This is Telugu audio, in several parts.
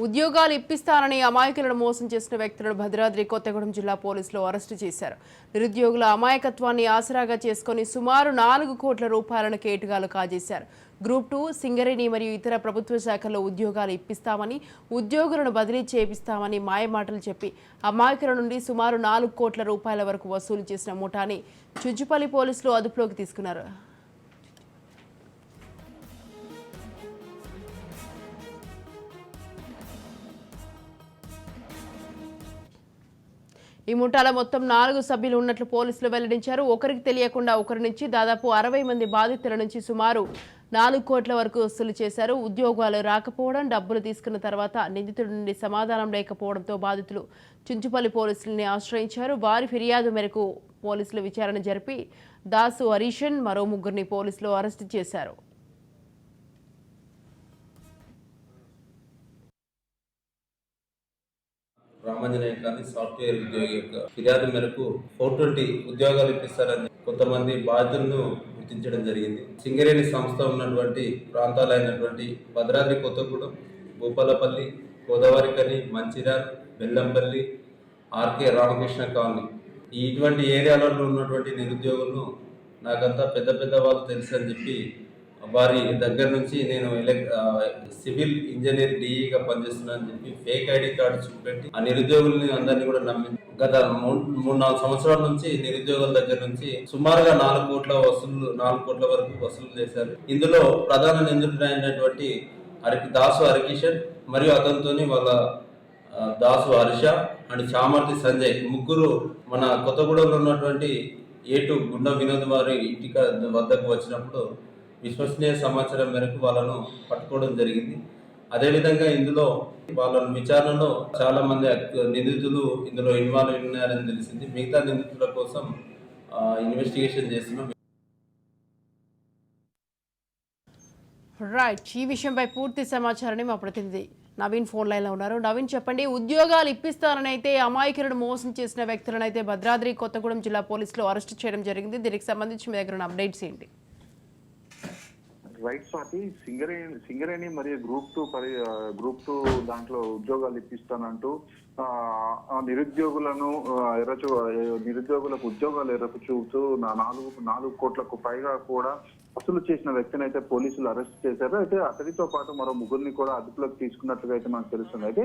ఉద్యోగాలు ఇప్పిస్తానని అమాయకులను మోసం చేసిన వ్యక్తులను భద్రాద్రి కొత్తగూడెం జిల్లా పోలీసులు అరెస్టు చేశారు. నిరుద్యోగుల అమాయకత్వాన్ని ఆసరాగా చేసుకుని సుమారు 4 కోట్ల రూపాయలను కేటుగాలు కాజేశారు. గ్రూప్ 2, సింగరేణి మరియు ఇతర ప్రభుత్వ శాఖల్లో ఉద్యోగాలు ఇప్పిస్తామని, ఉద్యోగులను బదిలీ చేపిస్తామని మాయమాటలు చెప్పి అమాయకుల నుండి సుమారు 4 కోట్ల రూపాయల వరకు వసూలు చేసిన ముఠాని చుంచుపల్లి పోలీసులు అదుపులోకి తీసుకున్నారు. ఈ ముఠాలో మొత్తం 4 సభ్యులు ఉన్నట్లు పోలీసులు వెల్లడించారు. ఒకరికి తెలియకుండా ఒకరి నుంచి దాదాపు 60 మంది బాధితుల నుంచి సుమారు 4 కోట్ల వరకు వసూలు చేశారు. ఉద్యోగాలు రాకపోవడం, డబ్బులు తీసుకున్న తర్వాత నిందితుడి నుండి సమాధానం లేకపోవడంతో బాధితులు చుంచుపల్లి పోలీసులని ఆశ్రయించారు. వారి ఫిర్యాదు మేరకు పోలీసులు విచారణ జరిపి దాసు హరీషన్ మరో 3 పోలీసులు అరెస్టు చేశారు. రామాంజనేయ కానీ సాఫ్ట్వేర్ ఉద్యోగి యొక్క ఫిర్యాదు మేరకు 420 ఉద్యోగాలు ఇప్పిస్తారని కొంతమంది బాధ్యులను గుర్తించడం జరిగింది. సింగరేణి సంస్థ ఉన్నటువంటి ప్రాంతాలైనటువంటి భద్రాద్రి కొత్తగూడెం, భూపాలపల్లి, గోదావరికని, మంచిర్యాల, బెల్లంపల్లి, ఆర్కే రామకృష్ణ కాలనీ ఇటువంటి ఏరియాలలో ఉన్నటువంటి నిరుద్యోగులను నాకంతా పెద్ద పెద్ద వాళ్ళు తెలుసు అని చెప్పి వారి దగ్గర నుంచి నేను సివిల్ ఇంజనీర్ డిఈగా పనిచేస్తున్నానని చెప్పి ఫేక్ ఐడి కార్డు చూపెట్టి ఆ నిరుద్యోగుల్ని అందరినీ కూడా నమ్మి గత 3-4 సంవత్సరాల నుంచి నిరుద్యోగుల దగ్గర నుంచి సుమారుగా 4 కోట్ల వరకు వసూలు చేశారు. ఇందులో ప్రధాన నిందితుడైనటువంటి దాసు హరికిషన్ మరియు అతనితోని వాళ్ళ దాసు హర్ష అండ్ చామర్తి సంజయ్ ముగ్గురు మన కొత్తగూడెంలో ఉన్నటువంటి A2 గుండా వినోద్ వారి ఇంటికి వద్దకు వచ్చినప్పుడు విశ్వసనీయ సమాచారం మేరకు వాళ్ళను పట్టుకోవడం జరిగింది. అదేవిధంగా ఇందులో వాళ్ళ విచారణలో చాలా మంది నిందితులు ఇందులో ఇన్వాల్వ్ ఉన్నారని తెలిసింది. మిగతా నిందితుల కోసం ఇన్వెస్టిగేషన్ చేస్తున్నాం. రైట్, ఈ విషయంపై పూర్తి సమాచారాన్ని మా ప్రతినిధి నవీన్ ఫోన్ లైన్లో ఉన్నారు. నవీన్, చెప్పండి. ఉద్యోగాలు ఇప్పిస్తారని అయితే అమాయకులను మోసం చేసిన వ్యక్తులను అయితే భద్రాద్రి కొత్తగూడెం జిల్లా పోలీసులు అరెస్టు చేయడం జరిగింది. దీనికి సంబంధించి మీ దగ్గర ఉన్న అప్డేట్స్ ఏంటి? రైట్ స్వాతి, సింగరేణి మరియు గ్రూప్ టూ దాంట్లో ఉద్యోగాలు ఇప్పిస్తానంటూ నిరుద్యోగులకు ఉద్యోగాలు ఎరకు చూపుతూ 4 కోట్లకు పైగా కూడా వసూలు చేసిన వ్యక్తిని అయితే పోలీసులు అరెస్ట్ చేశారు. అయితే అతడితో పాటు మరో 3 కూడా అదుపులోకి తీసుకున్నట్లుగా అయితే మనకు తెలుస్తుంది. అయితే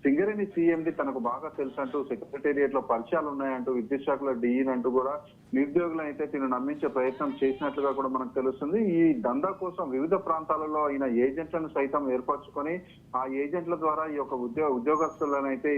సింగరేణి సీఎండి తనకు బాగా తెలుసు అంటూ, సెక్రటేరియట్ లో పరిచయాలు ఉన్నాయంటూ, విద్యుత్ శాఖలో డిఈన్ అంటూ కూడా నిరుద్యోగులను అయితే తిను నమ్మించే ప్రయత్నం చేసినట్లుగా కూడా మనకు తెలుస్తుంది. ఈ దందా కోసం వివిధ ప్రాంతాలలో ఈయన ఏజెంట్లను సైతం ఏర్పరచుకొని ఆ ఏజెంట్ల ద్వారా ఈ యొక్క ఉద్యోగస్తులను అయితే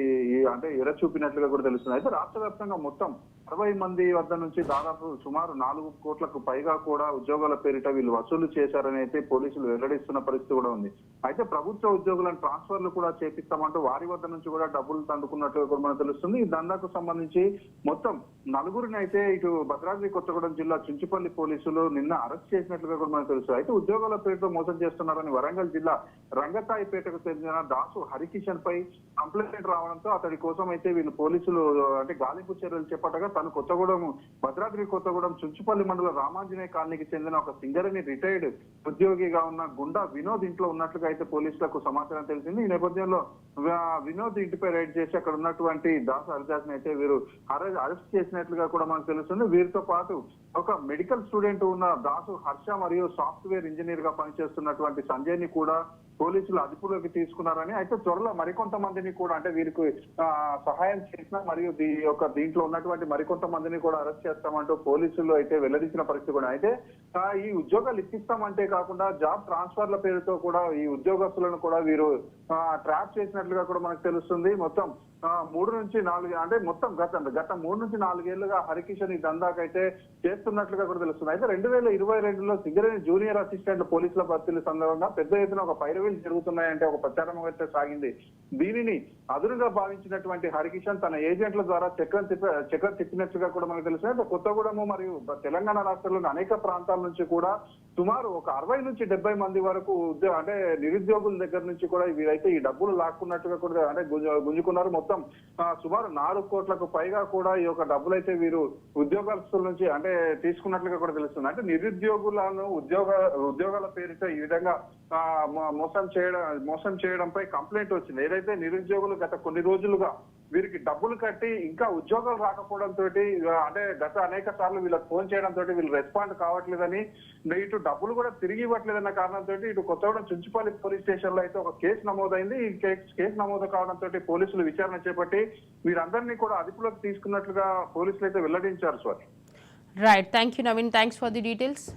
అంటే ఎర చూపినట్లుగా కూడా తెలుస్తుంది. అయితే రాష్ట్ర వ్యాప్తంగా మొత్తం 60 మంది వద్ద నుంచి దాదాపు సుమారు 4 కోట్లకు పైగా కూడా ఉద్యోగాల పేరిట వీళ్ళు వసూలు చేశారని అయితే పోలీసులు వెల్లడిస్తున్న పరిస్థితి కూడా ఉంది. అయితే ప్రభుత్వ ఉద్యోగులను ట్రాన్స్ఫర్లు కూడా చేపిస్తామంటూ వారి వద్ద నుంచి కూడా డబ్బులు తండుకున్నట్లుగా కూడా మనకు తెలుస్తుంది. ఈ దందాకు సంబంధించి మొత్తం 4 అయితే ఇటు భద్రాద్రి కొత్తగూడెం జిల్లా చుంచుపల్లి పోలీసులు నిన్న అరెస్ట్ చేసినట్లుగా కూడా మనకు తెలుస్తుంది. అయితే ఉద్యోగాల పేరుతో మోసం చేస్తున్నారని వరంగల్ జిల్లా రంగతాయిపేటకు చెందిన దాసు హరికిషన్ పై కంప్లైంట్ రావడంతో అతడి కోసం అయితే వీళ్ళు పోలీసులు అంటే గాలింపు చర్యలు చేపట్టగా తను భద్రాద్రి కొత్తగూడెం చుంచుపల్లి మండల రామాంజనేయ కాలనీకి చెందిన ఒక సింగరేణి రిటైర్డ్ ఉద్యోగిగా ఉన్న గుండా వినోద్ ఇంట్లో ఉన్నట్లుగా అయితే పోలీసులకు సమాచారం తెలిసింది. ఈ నేపథ్యంలో వినోద్ ఇంటిపై రైడ్ చేసి అక్కడ ఉన్నటువంటి దాసు హరిదాస్ అయితే వీరు అరెస్ట్ చేసినట్లుగా కూడా మనకు తెలుస్తుంది. వీరితో పాటు ఒక మెడికల్ స్టూడెంట్ ఉన్న దాసు హర్ష మరియు సాఫ్ట్వేర్ ఇంజనీర్ గా పనిచేస్తున్నటువంటి సంజయ్ ని కూడా పోలీసులు అదుపులోకి తీసుకున్నారని, అయితే త్వరలో మరికొంతమందిని కూడా అంటే వీరికి సహాయం చేసిన మరియు దీంట్లో ఉన్నటువంటి మరికొంతమందిని కూడా అరెస్ట్ చేస్తామంటూ పోలీసులు అయితే వెల్లడించిన పరిస్థితి కూడా. అయితే ఈ ఉద్యోగాలు ఇప్పిస్తామంటే కాకుండా జాబ్ ట్రాన్స్ఫర్ల పేరుతో కూడా ఈ ఉద్యోగస్తులను కూడా వీరు ట్రాప్ చేసినట్లుగా కూడా మనకు తెలుస్తుంది. మొత్తం 3 నుంచి 4 అంటే మొత్తం గత 3 నుంచి 4 ఏళ్లుగా హరికిషన్ ఈ దందాకైతే చేస్తున్నట్లుగా కూడా తెలుస్తుంది. అయితే 2022లో సింగరేణి జూనియర్ అసిస్టెంట్ పోలీసుల భర్తీల సందర్భంగా పెద్ద ఎత్తున ఒక పైరవీలు జరుగుతున్నాయంటే ఒక ప్రచారం అయితే సాగింది. దీనిని అదునుగా భావించినటువంటి హరికిషన్ తన ఏజెంట్ల ద్వారా చక్రం తిప్పినట్లుగా కూడా మనకు తెలుస్తుంది. కొత్తగూడెం మరియు తెలంగాణ రాష్ట్రంలోని అనేక ప్రాంతాల నుంచి కూడా సుమారు ఒక 60 నుంచి 70 మంది వరకు అంటే నిరుద్యోగుల దగ్గర నుంచి కూడా వీరైతే ఈ డబ్బులు లాక్కున్నట్టుగా కూడా అంటే గుంజుకున్నారు. మొత్తం సుమారు 4 కోట్లకు పైగా కూడా ఈ యొక్క డబ్బులు అయితే వీరు ఉద్యోగస్తుల నుంచి అంటే తీసుకున్నట్లుగా కూడా తెలుస్తుంది. అంటే నిరుద్యోగులను ఉద్యోగాల పేరిట ఈ విధంగా మోసం చేయడంపై కంప్లైంట్ వచ్చింది. ఏదైతే నిరుద్యోగులు గత కొన్ని రోజులుగా వీరికి డబ్బులు కట్టి ఇంకా ఉద్యోగాలు రాకపోవడంతో అంటే గత అనేక సార్లు వీళ్ళకి ఫోన్ చేయడంతో వీళ్ళు రెస్పాండ్ కావట్లేదని, ఇటు డబ్బులు కూడా తిరిగి ఇవ్వట్లేదన్న కారణంతో ఇటు కొత్తగూడెం చుంచుపల్లి పోలీస్ స్టేషన్ లో అయితే ఒక కేసు నమోదైంది. ఈ కేసు నమోదు కావడంతో పోలీసులు విచారణ చేపట్టి వీరందరినీ కూడా అదుపులోకి తీసుకున్నట్లుగా పోలీసులు అయితే వెల్లడించారు. Swathi. Right, thank you Naveen, thanks for the details.